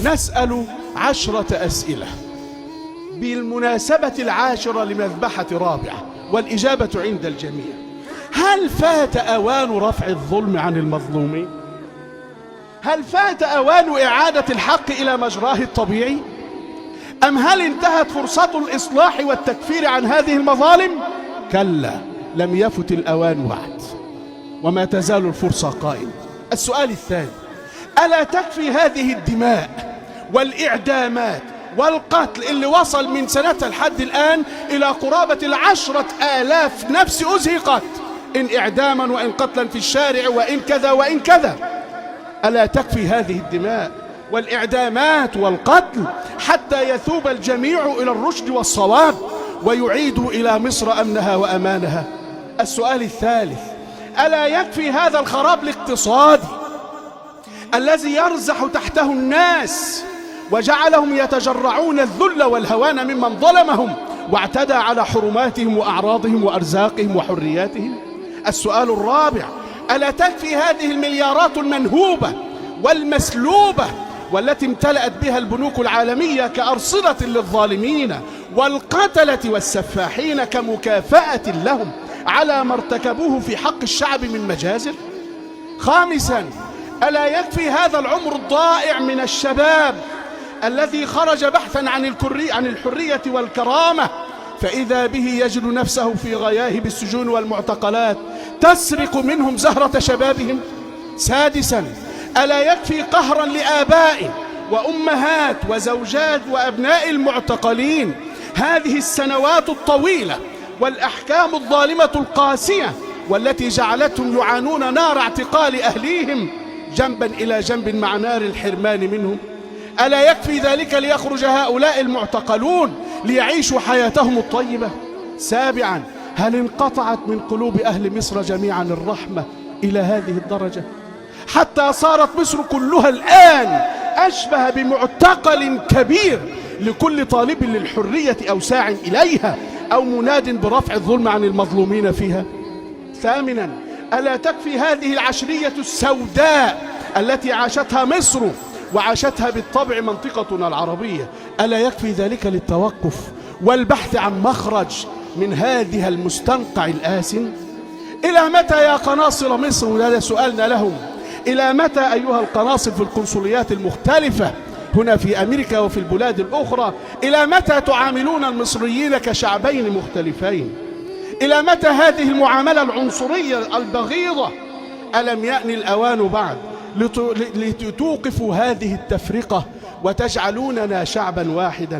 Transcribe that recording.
نسأل 10 أسئلة بالمناسبة 10 لمذبحة رابعة، والإجابة عند الجميع. هل فات أوان رفع الظلم عن المظلومين؟ هل فات أوان إعادة الحق إلى مجراه الطبيعي؟ أم هل انتهت فرصة الإصلاح والتكفير عن هذه المظالم؟ كلا، لم يفت الأوان بعد، وما تزال الفرصة قائمة. السؤال الثاني: ألا تكفي هذه الدماء والإعدامات والقتل اللي وصل من سنتها لحد الآن إلى قرابة 10,000 نفس أزهقت، إن إعداما وإن قتلا في الشارع وإن كذا وإن كذا؟ ألا تكفي هذه الدماء والإعدامات والقتل حتى يثوب الجميع إلى الرشد والصواب ويعيدوا إلى مصر أمنها وأمانها؟ السؤال الثالث: ألا يكفي هذا الخراب الاقتصادي الذي يرزح تحته الناس وجعلهم يتجرعون الذل والهوان ممن ظلمهم واعتدى على حرماتهم وأعراضهم وأرزاقهم وحرياتهم؟ السؤال الرابع: ألا تكفي هذه المليارات المنهوبة والمسلوبة والتي امتلأت بها البنوك العالمية كأرصدة للظالمين والقتلة والسفاحين كمكافأة لهم على ما ارتكبوه في حق الشعب من مجازر؟ خامسا: ألا يكفي هذا العمر الضائع من الشباب الذي خرج بحثا عن الحرية والكرامة، فإذا به يجد نفسه في غياهب السجون والمعتقلات تسرق منهم زهرة شبابهم؟ سادسا: ألا يكفي قهرا لآباء وأمهات وزوجات وأبناء المعتقلين هذه السنوات الطويلة والأحكام الظالمة القاسية والتي جعلتهم يعانون نار اعتقال أهليهم جنبا إلى جنب مع نار الحرمان منهم؟ ألا يكفي ذلك ليخرج هؤلاء المعتقلون ليعيشوا حياتهم الطيبة؟ سابعا: هل انقطعت من قلوب أهل مصر جميعا الرحمة إلى هذه الدرجة حتى صارت مصر كلها الآن أشبه بمعتقل كبير لكل طالب للحرية أو ساع إليها أو مناد برفع الظلم عن المظلومين فيها؟ ثامنا: ألا تكفي هذه العشرية السوداء التي عاشتها مصر وعاشتها بالطبع منطقتنا العربية؟ ألا يكفي ذلك للتوقف والبحث عن مخرج من هذه المستنقع الآسن؟ إلى متى يا قناصل مصر؟ وهذا سؤالنا لهم. إلى متى أيها القناصل في القنصليات المختلفة هنا في أمريكا وفي البلاد الأخرى؟ إلى متى تعاملون المصريين كشعبين مختلفين؟ إلى متى هذه المعاملة العنصرية البغيضة؟ ألم يأن الأوان بعد لتوقفوا هذه التفرقة وتجعلوننا شعبا واحدا؟